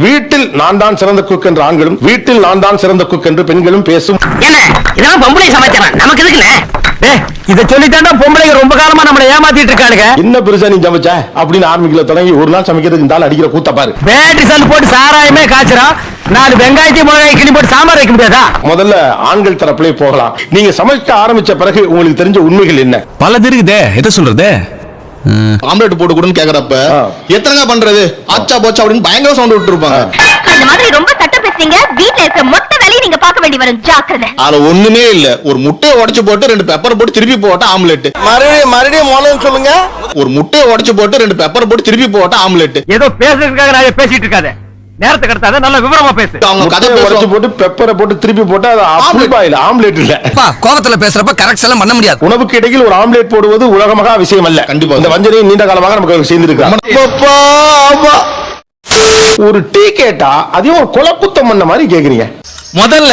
வீட்டில் நான் தான் சிறந்த குக் என்று ஆண்களும், வீட்டில் நான் தான் சிறந்த குக் என்று பெண்களும் பேசும். என்ன இதெல்லாம் பொம்பளை சமைச்சான் நமக்கு இருக்குண்ணே. இத சொல்லிட்டாண்டா பொம்பளைங்க ரொம்ப காலமா நம்மளை ஏமாத்திட்டு இருக்கானுங்க. என்ன பெருசா நீ சமைச்ச அப்படின்னு ஆரம்பிக்கல தொடங்கி ஒரு நாள் சமைக்கிறதுக்கு இந்த ஆள் அடிக்கிற கூத்த பாரு. பேட்டரி சல் போட்டு சாராயமே காய்ச்சறா, 4 வெங்காயத்தையும் மிளகாய் கிளி போட்டு சாம்பார் வைக்க முடியாதா? முதல்ல ஆண்கள் தரப்பிலே போகலாம். நீங்க சமைக்க ஆரம்பிச்ச பிறகு உங்களுக்கு தெரிஞ்ச உண்மைகள் என்ன? பல இருக்குதே, எதை சொல்றது? ஆம்லெட் போட்டு கொடுன்னு கேக்குறப்ப எத்தனைங்க பண்றது ஆச்சா போச்சா அப்படின்னு பயங்கர சவுண்ட் விட்டு இருப்பாங்க. இந்த மாதிரி ரொம்ப தட்ட பேசுறீங்க, வீட்ல இருக்க மொத்த வேலையை நீங்க பார்க்க வேண்டி வரும், ஜாக்கிரதை. அதுல ஒண்ணுமே இல்ல, ஒரு முட்டையை உடைச்சு போட்டு 2 பெப்பர் போட்டு திருப்பி போட்ட ஆம்லெட். மறுபடியும் மொளன்னு சொல்லுங்க. ஒரு முட்டையை உடைச்சு போட்டு 2 பெப்பர் போட்டு திருப்பி போட்ட ஆம்லெட். ஏதோ பேசுறதுக்காக நான் பேசிட்டு இருக்காத, நேரத்தை கடத்தாத, நல்ல விவரமா பேசு. அவங்க கதை உடைச்சு போட்டு பெப்பரை போட்டு திருப்பி போட்டா அது ஃபுல் பாயில் ஆம்லெட் இல்ல. கோபத்துல பேசுறப்ப கரெக்ட் எல்லாம் பண்ண முடியாது. உணவுக்கு இடையில் ஒரு ஆம்லெட் போடுவது உலகமாக விஷயம் அல்ல. கண்டிப்பா. இந்த வஞ்சனை நீண்ட காலமாக நமக்கு சேர்ந்திருக்காங்க. ஒரு டீ கேட்டா அதையும் ஒரு குலக்குத்தம் பண்ண மாதிரி கேக்குறீங்க. முதல்ல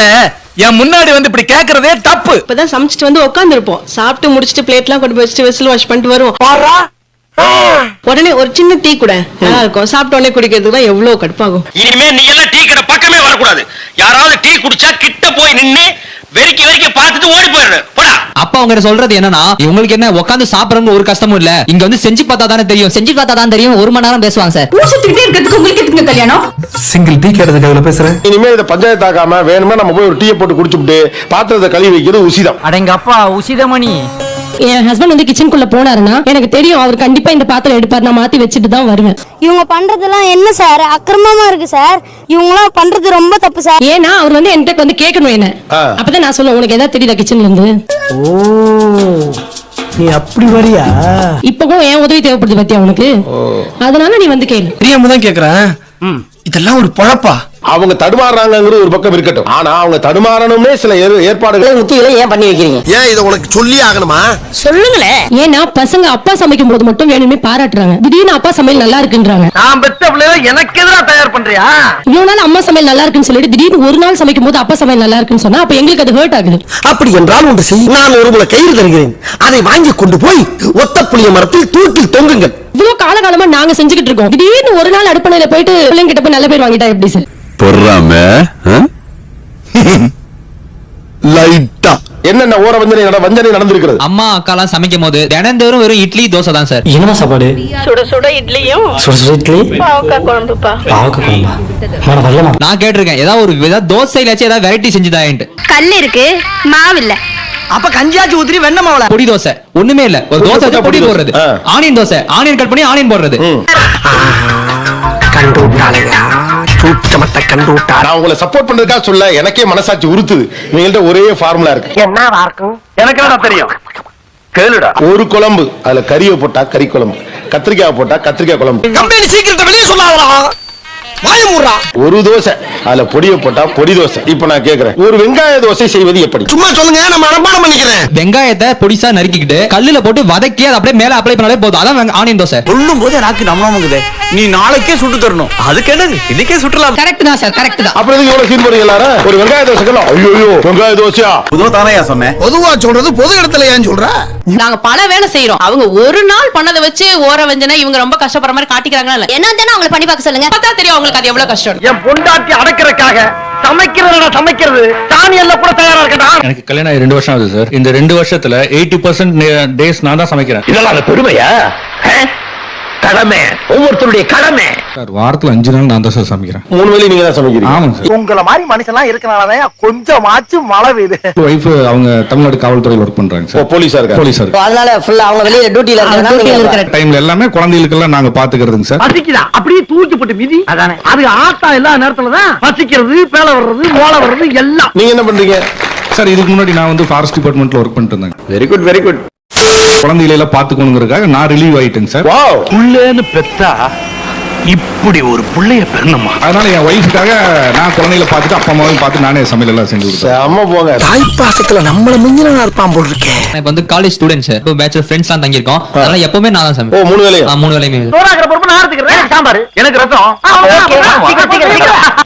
என் முன்னாடி வந்து இப்படி கேக்குறதே தப்பு. இப்பதான் சமைச்சிட்டு வந்து உட்கார்ந்து இருப்போம், சாப்பிட்டு முடிச்சிட்டு பிளேட் எல்லாம் கொண்டு போய் வச்சுட்டு வெஸ்ல் வாஷ் பண்ணிட்டு வருவோம். உடனே ஒரு சின்ன டீ கூட நல்லா இருக்கும், சாப்பிட்ட உடனே குடிக்கிறதுக்கு தான் எவ்வளவு கடுப்பாகும். இனிமே நீ எல்லாம் டீ கடை பக்கமே வரக்கூடாது. யாராவது டீ குடிச்சா கிட்ட போய் நின்னு வெறிக்க வெறிக்க பார்த்துட்டு ஓடி போயிடு. போடா. அப்பா அவங்க சொல்றது என்னன்னா, இவங்களுக்கு என்ன உட்காந்து சாப்பிடறவங்க ஒரு கஷ்டமும் இல்ல, இங்க வந்து செஞ்சு பார்த்தா தானே தெரியும், செஞ்சு பார்த்தா தான் தெரியும். 1 மணி நேரம் பேசுவாங்க சார். ஊசிட்டுட்டே இருக்கிறதுக்கு உங்களுக்கு எதுக்கு கல்யாணம்? சிங்கிள் டீ கேட்டதுக்காக பேசுறேன். இனிமே இதை பஞ்சாயத்து ஆக்காம வேணுமா நம்ம போய் ஒரு டீயை போட்டு குடிச்சுட்டு பாத்திரத்தை கழுவி வைக்கிறது உசிதம். அடங்க அப்பா உசிதமணி. என் ஹஸ்பண்ட் வந்து கிச்சனுக்குள்ள போனாருன்னா எனக்கு தெரியும் அவர் கண்டிப்பா இந்த பாத்திரம் எடுப்பார், நான் மாத்தி வச்சுட்டு தான் வருவேன். இவங்க பண்றதெல்லாம் என்ன சார் அக்கிரமமா இருக்கு சார், இவங்களாம் பண்றது ரொம்ப தப்பு சார். ஏன்னா அவர் வந்து என்கிட்ட வந்து கேட்கணும் என்ன, அப்பதான் நான் சொல்லுவேன் உனக்கு ஏதாவது தெரியுதா கிச்சன்ல இருந்து. நீ அப்படி வரியா? இப்ப கூட என் உதவி தேவைப்படுது பத்தியா உனக்கு, அதனால நீ வந்து கேளு. பிரியாம தான் கேக்குறேன். இதெல்லாம் ஒரு பழப்பா? அவங்க தடுமாறுறாங்கிறது ஒரு பக்கம் இருக்கட்டும், ஆனா அவங்க தடுமாறணும்னே சில ஏற்பாடுகளை முத்தியில ஏன் பண்ணி வைக்கிறீங்க? ஏன் இதை உனக்கு சொல்லி ஆகணுமா? சொல்லுங்களே. ஏன்னா பசங்க அப்பா சமைக்கும் போது மட்டும் வேணுமே பாராட்டுறாங்க, திடீர்னு அப்பா சமையல் நல்லா இருக்குன்றாங்க. நான் பெத்த பிள்ளைய எனக்கு எதிரா தயார் பண்றியா? இவ்வளவு நாள் அம்மா சமையல் நல்லா இருக்குன்னு சொல்லிட்டு திடீர்னு ஒரு நாள் சமைக்கும் போது அப்பா சமையல் நல்லா இருக்குன்னு சொன்னா அப்ப எங்களுக்கு அது ஹர்ட் ஆகுது. அப்படி என்றால் ஒன்று செய், நான் ஒரு முளை கயிறு தருகிறேன், அதை வாங்கி கொண்டு போய் ஒத்த புளிய மரத்தில் தூக்கில் தொங்குங்கள். இவ்வளவு காலகாலமா நாங்க செஞ்சுக்கிட்டு இருக்கோம், திடீர்னு ஒரு நாள் அடுப்பணையில போயிட்டு பிள்ளைங்க கிட்ட போய் நல்ல பேர் வாங்கிட்டா எப்படி சார்? பொறாம லைட்டா என்னென்ன ஓர வஞ்சனை நடந்திருக்கிறது. அம்மா அக்காலாம் சமைக்கும் போது தினந்தோறும் வெறும் இட்லி தோசை தான் சார். என்ன சாப்பாடு? சுட சுட இட்லியும் சுட சுட இட்லி பாவக்காய் குழம்புப்பா. பாவக்காய் குழம்பா? நான் வரலமா. நான் கேட்டிருக்கேன் ஏதாவது தோசையிலாச்சும் ஏதாவது வெரைட்டி செஞ்சுதான்ட்டு. கல் இருக்கு, மாவு இல்ல. அப்ப கஞ்சியாச்சு ஊத்திரி வெண்ணெய் மாவுல பொடி தோசை ஒண்ணுமே இல்ல, ஒரு தோசை வச்சு பொடி போடுறது, ஆனியன் தோசை ஆனியன் கட் பண்ணி ஆனியன் போடுறது. கண்டு விட்டாளையா, சூட்சமத்தை கண்டு விட்டா. நான் உங்களை சப்போர்ட் பண்றதுக்காக சொல்ல, எனக்கே மனசாட்சி உறுத்துது. இவங்கள்ட்ட ஒரே ஃபார்முலா இருக்கு. என்னவா இருக்கும்? எனக்கு என்ன தெரியும், கேளுடா. ஒரு குழம்பு, அதுல கறியை போட்டா கறி குழம்பு, கத்திரிக்காய் போட்டா கத்திரிக்காய் குழம்பு. கம்பெனி சீக்கிரத்தை வெளியே சொல்லாதடா, வாய மூடுறா. ஒரு தோசை, அதுல பொடியை போட்டா பொடி தோசை. இப்ப நான் கேக்குறேன், ஒரு வெங்காய தோசை செய்வது எப்படி? சும்மா சொல்லுங்க, நம்ம அனுமானம் பண்ணிக்கிறேன். வெங்காயத்தை பொடிசா நறுக்கிக்கிட்டு கல்லுல போட்டு வதக்கி அதை அப்படியே மேல அப்ளை பண்ணாலே போதும், அதான் ஆனியன் தோசை. சொல்லும் போது எனக்கு நம்மளுங்குதே, நீ நாளைக்கே சுட்டு தரணும். அதுக்கு என்ன இன்னைக்கே சுட்டலாம். கரெக்ட் தான் சார், கரெக்ட் தான். அப்புறம் எவ்வளவு சீன் போறீங்க எல்லாரும்? ஒரு வெங்காய தோசைக்கு ஐயோ வெங்காய தோசையா? பொதுவா தானே சொன்னேன். பொதுவா சொல்றது பொது இடத்துல ஏன் சொல்ற? நாங்க பல வேலை செய்யறோம், அவங்க ஒரு நாள் பண்ணதை வச்சு ஓர வஞ்சனை இவங்க ரொம்ப கஷ்டப்படுற மாதிரி காட்டிக்கிறாங்களா? என்ன அவங்களை பண்ணி பார்க்க சொல்லுங்க, பார்த்தா தெரியும் அவங்களுக்கு அது எவ்வளவு கஷ்டம். என் பொண்டாட்டி அடக்கிறதுக்காக சமைக்கிறது சாணி எல்லாம் கூட தயாரா இருக்கா? எனக்கு கல்யாணம் ஆகி 2 வருஷம் ஆகுது சார். இந்த 2 வருஷத்துல 80% டேஸ் நான் தான் சமைக்கிறேன். இதெல்லாம் அந்த பெருமையா? கடமை, ஒவ்வொருத்தருடைய கடமை. சார் வாரத்துல 5 நாள் நான் தான் சார் சமைக்கிறேன். 3 வேளை நீங்க தான் சமைக்கிறீங்க? ஆமாங்க சார். உங்களை மாதிரி மனுஷன்லாம் இருக்கனாலதான் கொஞ்சமாச்சும் மழை பெய்யுது. வைஃப் அவங்க தமிழ்நாடு காவல்துறையில் ஒர்க் பண்றாங்க சார். போலீஸா இருக்காங்க. போலீஸா இருக்கு. அதனால ஃபுல்லா அவங்க வெளிய டியூட்டில இருக்காங்க. டைம்ல எல்லாமே குழந்தைகளுக்கெல்லாம் நாங்க பாத்துக்கிறதுங்க சார். பசிக்குதா அப்படியே தூக்கி போட்டு மிதி, அதானே அது ஆட்டா எல்லா நேரத்துல தான் பசிக்கிறது, பேல வர்றது, மோள வர்றது எல்லாம். நீங்க என்ன பண்றீங்க சார்? இதுக்கு முன்னாடி நான் வந்து ஃபாரஸ்ட் டிபார்ட்மெண்ட்ல ஒர்க் பண்ணிட்டு இருந்தேன். Very good very good. குழந்தைகளை எல்லாம் பாத்துக்கணுங்கிறதுக்காக நான் ரிலீவ் ஆயிட்டேங்க சார். வாவ், புள்ளேன்னு பெத்தா இப்படி ஒரு புள்ளைய பெறணுமா? அதனால என் ஒய்ஃபுக்காக நான் குழந்தைகளை பார்த்துட்டு அப்பா அம்மாவையும் பார்த்து நானே சமையல் எல்லாம் செஞ்சு கொடுத்தேன். அம்மா போங்க. தாய்ப்பாசத்துல நம்மள மிஞ்சினா இருப்பான் போல் இருக்கேன். இப்ப வந்து காலேஜ் ஸ்டூடெண்ட்ஸ் இப்போ பேச்சுலர் ஃப்ரெண்ட்ஸ் எல்லாம் தங்கி இருக்கோம், அதனால எப்பவுமே நான் தான் சமைப்பேன். 3 வேளையும்? 3 வேளையுமே. சோறாக்குற பொறுப்பு நான் எடுத்துக்கிறேன். சாம்பார் எனக்கு ரசம்.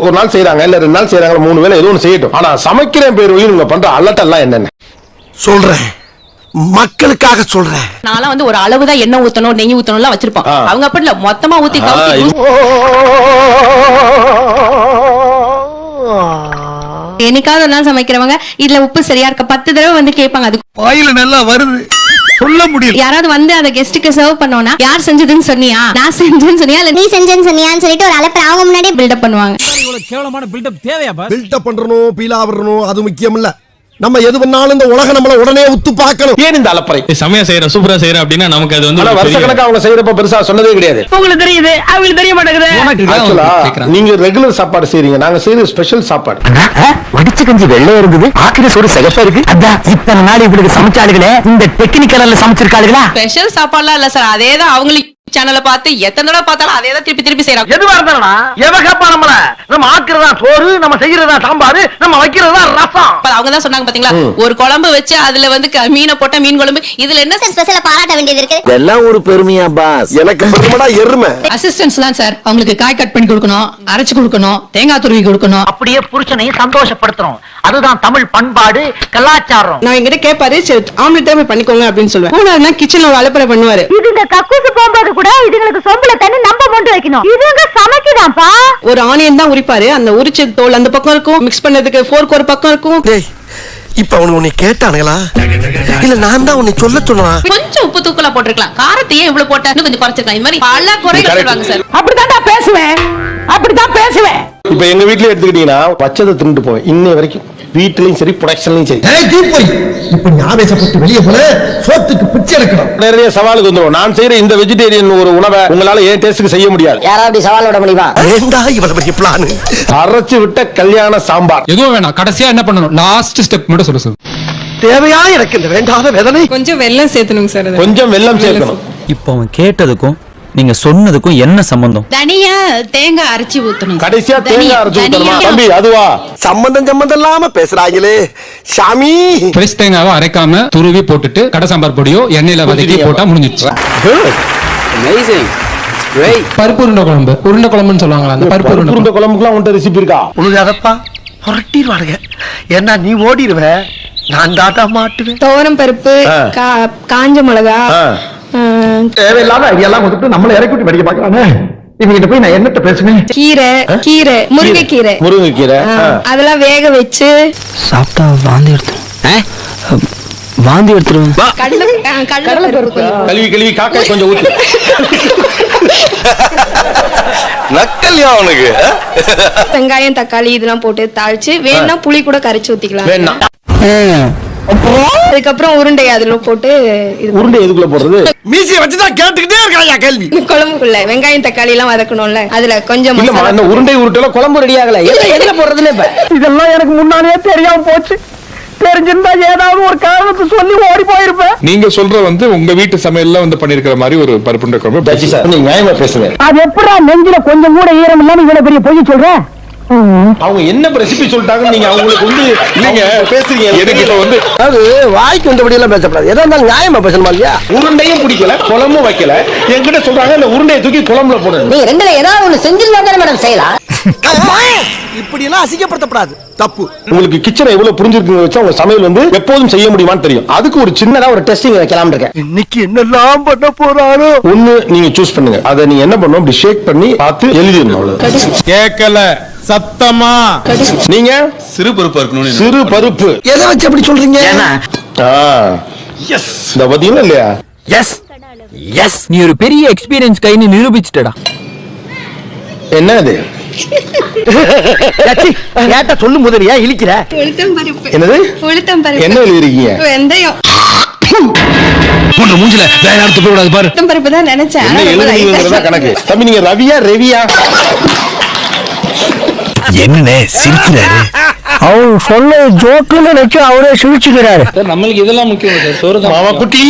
ஒரு நாள் செய்யறாங்க இல்ல 2 நாள் செய்யறாங்க, 3 வேளை ஏதோ ஒன்று செய்யட்டும். ஆனா சமைக்கிறேன் பேர் நீங்க பண்ற அலட்டெல்லாம் என்னென்ன சொல்றேன். மக்களுக்காக சொல்றேன். நான்லாம் வந்து ஒரு அளவுதான் எண்ணெய் ஊத்தணும் நெய் ஊத்தணும்லாம் வச்சிருப்போம். அவங்க அப்படி இல்ல, மொத்தமா ஊத்தி என்னைக்காவது ஒரு நாள் சமைக்கிறவங்க இதுல உப்பு சரியா இருக்க 10 தடவை வந்து கேட்பாங்க. அது வாயில நல்லா வருது, சொல்ல முடியல. யாராவது வந்து அந்த கெஸ்ட்டுக்கு சர்வ் பண்ணோம்னா யார் செஞ்சதுன்னு சொன்னியா, நான் செஞ்சேன்னு சொன்னியா, இல்ல நீ செஞ்சேன்னு சொன்னியான்னு சொல்லிட்டு ஒரு அலப்பற அவங்க முன்னாடியே பில்டப் பண்ணுவாங்க. கேவலமான பில்டப் தேவையா பாஸ்? பில்டப் பண்றணும், பீலா வரணும், அது முக்கியம் இல்ல. நம்ம எது பண்ணாலும் இந்த உலகம் நம்மள உடனே உத்து பார்க்கணும். ஏன் இந்த அலப்பறை? சமய செய்யற சூப்பரா செய்யற அப்படின்னா நமக்கு அது வந்து வருஷ கணக்கா அவங்க செய்யறப்ப பெருசா சொன்னதே கிடையாது. உங்களுக்கு தெரியுது, அவங்களுக்கு தெரிய மாட்டேங்குது. ஆக்சுவலா நீங்க ரெகுலர் சாப்பாடு செய்றீங்க, நாங்க செய்யறது ஸ்பெஷல் சாப்பாடு. வடிச்ச கஞ்சி வெள்ளையா இருக்குது, ஆக்கிர சோறு சிகப்பா இருக்கு. அதான் இத்தனை நாள் இப்படி சமைச்சாளுகளே, இந்த டெக்னிக்கல்ல சமைச்சிருக்காளுகளா? ஸ்பெஷல் சாப்பாடுலாம் இல்ல சார், அதேதான் அவங்களுக்கு சேனலை பார்த்து எத்தனை தடவை பார்த்தாலும் அதே தான் திருப்பி செய்யறாங்க. எதுவா இருந்தாலும் எவகப்பா நம்மள நம்ம ஆக்குறதா சோறு, நம்ம செய்யறதா சாம்பார், நம்ம வைக்கிறதா ரசம். அவங்க தான் சொன்னாங்க பாத்தீங்களா, ஒரு குழம்பு வச்சு அதுல வந்து மீனை போட்ட மீன் குழம்பு, இதுல என்ன ஸ்பெஷலா பாராட்ட வேண்டியது இருக்கு. இதெல்லாம் ஒரு பெருமையா பாஸ்? எனக்கு பெருமைடா எருமை. அசிஸ்டன்ஸ் தான் சார், அவங்களுக்கு காய் கட் பண்ணி கொடுக்கணும், அரைச்சு கொடுக்கணும், தேங்காய் துருவி கொடுக்கணும். அப்படியே புருஷனையும் சந்தோஷப்படுத்துறோம். அதுதான் தமிழ் பண்பாடு கலாச்சாரம். நான் என்கிட்ட கேட்பாரு, ஆம்லெட் தான் பண்ணிக்கோங்க அப்படின்னு சொல்லுவேன். போனாருன்னா கிச்சன்ல அலப்பறை பண்ணுவாரு. இதுங்க கக்கூசு போகும்போது கூட இதுங்களுக்கு சொம்புல தண்ணி நம்ம கொண்டு வைக்கணும். இதுங்க சமைக்குதாப்பா. ஒரு ஆனியன் தான் உரிப்பாரு, அந்த உரிச்ச தோல் அந்த பக்கம் இருக்கும், மிக்ஸ் பண்ணதுக்கு ஃபோர்க் ஒரு பக்கம் இருக்கும். இப்ப அவனுக்கு உன்னை கேட்டானுங்களா இல்ல நான் தான் உன்னை சொல்ல சொன்னா? கொஞ்சம் உப்பு தூக்கலா போட்டிருக்கலாம், காரத்தையே இவ்வளவு போட்டான்னு கொஞ்சம் குறைச்சிருக்கலாம். இந்த மாதிரி பல குறைகள் சொல்லுவாங்க சார். அப்படிதான் பேசுவேன், அப்படிதான் பேசுவேன். இப்ப எங்க வீட்லயே எடுத்துக்கிட்டீங்கன்னா பச்சதை தின்னுட்டு போவேன் இன்னை வரைக்கும், வீட்லயும் சரி ப்ரொடக்ஷன்லயும் சரி. இப்ப ஆவேசப்பட்டு வெளியே போல சோத்துக்கு பிச்சை எடுக்கணும். நிறைய சவாலுக்கு வந்துடும். நான் செய்யற இந்த வெஜிடேரியன் ஒரு உணவை உங்களால ஏன் டேஸ்டுக்கு செய்ய முடியாது. யாராவது சவால் விட முடியுமா? ஏண்டா இவ்வளவு பெரிய பிளான்? அரைச்சு விட்ட கல்யாண சாம்பார். எதுவும் வேணாம், கடைசியா என்ன பண்ணணும், லாஸ்ட் ஸ்டெப் மட்டும் சொல்ல சொல்லு. தேவையா எனக்கு இந்த வேண்டாத வேதனை? கொஞ்சம் வெல்லம் சேர்த்தணுங்க சார். கொஞ்சம் வெல்லம் சேர்க்கணும். இப்போ அவன் கேட்டதுக்கும் நீங்க சொன்னதுக்கும் என்ன சம்பந்தம்? தனியா தேங்காய் அரைச்சி ஊத்தணும். கடைசியா தேங்காய் அரைச்சு ஊத்தணுமா தம்பி? அதுவா சம்பந்தம் இல்லாம பேசுறாங்களே சாமி. ஃப்ரெஷ் தேங்காவை அரைக்காம துருவி போட்டுட்டு கடை சாம்பார் பொடியோ எண்ணெயில வதக்கி போட்டா முடிஞ்சிடுச்சு. பருப்பு உருண்டை குழம்பு, உருண்டை குழம்புன்னு சொல்லுவாங்களா, அந்த பருப்பு உருண்டை குழம்புக்குலாம் உன்ட்ட ரெசிபி இருக்கா? உனக்கு அதப்பா புரட்டிடுவானுங்க. ஏன்னா நீ ஓடிடுவ, நான் தாத்தா மாட்டுவேன். துவரம் பருப்பு, காஞ்ச மிளகா, தேவையில்லாம இதெல்லாம் கொடுத்து நம்மள இறக்கி படிக்க பாக்குறானே. இவங்கிட்ட போய் நான் என்னத்த பேசுவேன்? கீரை, முருங்கைக்கீரை அதெல்லாம் வேக வச்சு சாப்பிட்டா வாந்தி எடுத்துருவேன். கழுவி காக்காய் கொஞ்சம் ஊத்து. நக்கல்யா அவனுக்கு. வெங்காயம் தக்காளி இதெல்லாம் போட்டு தாளிச்சு வேணா புளி கூட கரைச்சு ஊத்திக்கலாம். வேணாம். அதுக்கப்புறம் உருண்டை அதுல போட்டு உருண்டை எதுக்குள்ள போடுறது? மீசியை வச்சுதான் கேட்டுக்கிட்டே இருக்காயா கேள்வி. குழம்புக்குள்ள வெங்காயம் தக்காளி எல்லாம் வதக்கணும்ல, அதுல கொஞ்சம் உருண்டை உருட்டல குழம்பு ரெடி ஆகல. எதுல போடுறதுன்னு இப்ப இதெல்லாம் எனக்கு முன்னாடியே தெரியாம போச்சு. தெரிஞ்சிருந்தா ஏதாவது ஒரு காரணத்தை சொல்லி ஓடி போயிருப்பேன். நீங்க சொல்ற வந்து உங்க வீட்டு சமையல்ல வந்து பண்ணிருக்கிற மாதிரி ஒரு பருப்புண்ட குழம்பு. நீங்க நியாயமா பேசுங்க. அது எப்படா நெஞ்சில கொஞ்சம் கூட ஈரம் இல்லாம இவ்வளவு பெரிய பொய் சொல்றேன்? அவங்க என்ன ரெசிபி சொல்லிட்டாங்க நீங்க அவங்களுக்கு வந்து இல்லங்க பேசுறீங்க. எனக்கு இப்ப வந்து அது வாய்க்கு வந்தபடி எல்லாம் பேசப்படாது. எதா இருந்தாலும் நியாயமா பேசணுமா இல்லையா? உருண்டையும் பிடிக்கல குழம்பும் வைக்கல, என்கிட்ட சொல்றாங்க இந்த உருண்டையை தூக்கி குழம்புல போடணும். நீ ரெண்டுல ஏதாவது ஒண்ணு செஞ்சிருந்தா தானே மேடம் செய்யலாம். இப்படி எல்லாம் அசிங்கப்படுத்தப்படாது, தப்பு. உங்களுக்கு கிச்சனை எவ்வளவு புரிஞ்சிருக்கு வச்சா உங்க சமையல் வந்து எப்போதும் செய்ய முடியுமான்னு தெரியும். அதுக்கு ஒரு சின்னதா ஒரு டெஸ்டிங் வைக்கலாம் இருக்கேன். இன்னைக்கு என்னெல்லாம் பண்ண போறாரோ ஒண்ணு நீங்க சூஸ் பண்ணுங்க. அதை நீங்க என்ன பண்ணணும், அப்படி ஷேக் பண்ணி பார்த்து எழுதிடணும். அவ்வளவு கேட்கல சத்தமா. நீங்க சிறு பருப்பு இருக்கணும். சிறு பருப்பு எதை வச்சு அப்படி சொல்றீங்க? எஸ் இந்த பாத்தீங்களா இல்லையா? எஸ் எஸ் நீ ஒரு பெரிய எக்ஸ்பீரியன்ஸ் கைன்னு நிரூபிச்சிட்டடா. என்ன அது? கேட்ட சொல்லும் போது ஏன் இழிக்கிற? என்னது? என்ன எழுதிருக்கீங்க? வெந்தயம் மூஞ்சில வேற யாரும் துப்ப கூடாது பாரு. பருப்பு தான் நினைச்சேன். என்ன எழுதுறீங்கறத கணக்கு. தம்பி நீங்க ரவியா ரெவியா? என்னனே சிரிக்கிறாரு? அவர் சொல்ல ஜோக்குன்னு நினைச்சு அவரே சிரிச்சுக்கிறாரு. நம்மளுக்கு இதெல்லாம் முக்கியம் சார். சோறு தான். மாமா குட்டி.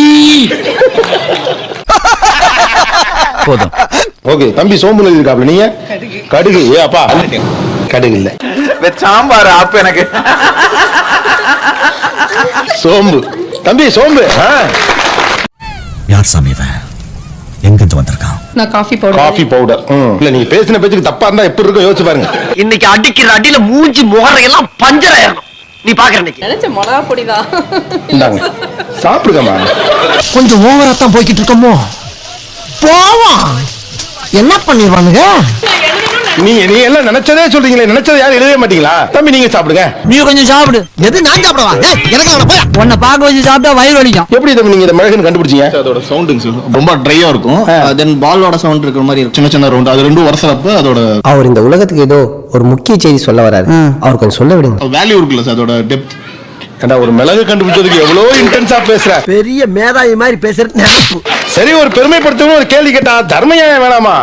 போதும். ஓகே தம்பி சோம்பு எழுதிருக்காப்ல. நீங்க கடுகு. ஏ அப்பா கடுகு இல்ல, சாம்பார் ஆப் எனக்கு. சோம்பு. தம்பி சோம்பு. யார் சமைவன்? எங்க இருந்து வந்திருக்கான்? நான் காஃபி பவுடர். இல்ல நீங்க பேசின பேச்சுக்கு தப்பா இருந்தா எப்படி இருக்கும் யோசிச்சு பாருங்க. இன்னைக்கு அடிக்கிற அடியில மூஞ்சி முகரையெல்லாம் பஞ்சர் ஆயிரும். நீ பாக்குற இன்னைக்கு நினைச்ச மிளகா பொடிதான் இந்தாங்க சாப்பிடுங்கம்மா. கொஞ்சம் ஓவரா தான் போய்கிட்டு இருக்கோமோ போவோம் என்ன பண்ணிடுவானுங்க நீ எல்லாம் நினைச்சதே சொல்றீங்களே, நினைச்சதை யாரும் எழுதவே மாட்டீங்களா? தம்பி நீங்க சாப்பிடுங்க. நீ கொஞ்சம் சாப்பிடு எது நான் சாப்பிடவா எனக்கு உன்னை பார்க்க வச்சு சாப்பிட்டா வயிறு வலிக்கும். எப்படி தம்பி நீங்க இந்த மிளகுன்னு கண்டுபிடிச்சீங்க? அதோட சவுண்டுங்க ரொம்ப ட்ரையா இருக்கும். தென் பாலோட சவுண்ட் இருக்கிற மாதிரி இருக்கும். சின்ன சின்ன ரவுண்ட் அது ரெண்டும் வரசறப்ப அதோட அவர் இந்த உலகத்துக்கு ஏதோ ஒரு முக்கிய செய்தி சொல்ல வராரு. அவர் கொஞ்சம் சொல்ல விடுங்க. வேல்யூ இருக்குல்ல சார் அதோட டெப்த். ஏண்டா ஒரு மிளகு கண்டுபிடிச்சதுக்கு எவ்வளவு இன்டென்ஸா பேசுற. பெரிய மேதாவி மாதிரி பேசுறது. சரி ஒரு பெருமைப்படுத்தணும் ஒரு கேள்வி கேட்டா தர்மயா வேணாமா?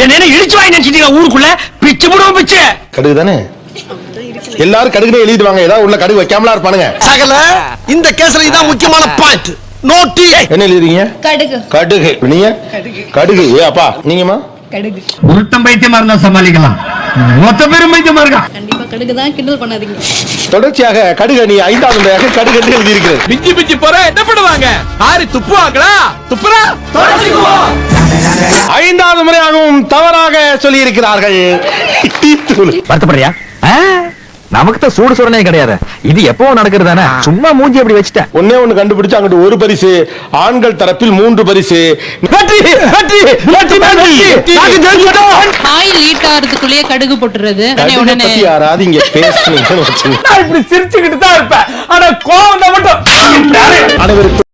என்ன இழிச்சு வாங்கி நினைச்சிட்டீங்க ஊருக்குள்ள பிச்சு போடுவோம் பிச்சு. கடுகு தானே எல்லாரும் கடுகுனே எழுதிடுவாங்க, ஏதாவது உள்ள கடுகு வைக்காமலா இருப்பானுங்க. சகல இந்த கேஸ்ல இதான் முக்கியமான பாயிண்ட். நோட்டி என்ன எழுதுறீங்க? கடுகு. கடுகு. நீங்க கடுகு. ஏ அப்பா நீங்கம்மா? கடுகு. ஒருத்தம் பைத்தியமா இருந்தா சமாளிக்கலாம், மொத்த பேரும் பைத்தியமா இருக்கா. கண்டிப்பா கடுகு தான், கிண்டல் பண்ணாதீங்க. தொடர்ச்சியாக கடுகு நீ 5வது முறையாக கடுகு என்று எழுதியிருக்கிறது. பிஞ்சி பிஞ்சி போற என்ன பண்ணுவாங்க? ஆறு துப்புவாங்களா? துப்புறா 5வது முறையாகவும் தவறாக சொல்லி இருக்கிறார்கள். வருத்தப்படுறியா? நமக்கு தான் சூடு சுரணே கிடையாது. இது எப்போ நடக்கிறது தானே, சும்மா மூஞ்சி அப்படி வச்சுட்டேன். ஒன்னே ஒண்ணு கண்டுபிடிச்சு அங்கிட்டு ஒரு பரிசு, ஆண்கள் தரப்பில் 3 பரிசு. காய் லீட் ஆறதுக்குள்ளேயே கடுகு போட்டுறது. கடுகு பத்தி யாராவது இங்க பேசுனீங்கன்னு வச்சுங்க. இப்படி சிரிச்சுக்கிட்டு தான் இருப்பேன். ஆனா கோவம் மட்டும் அனைவருக்கும்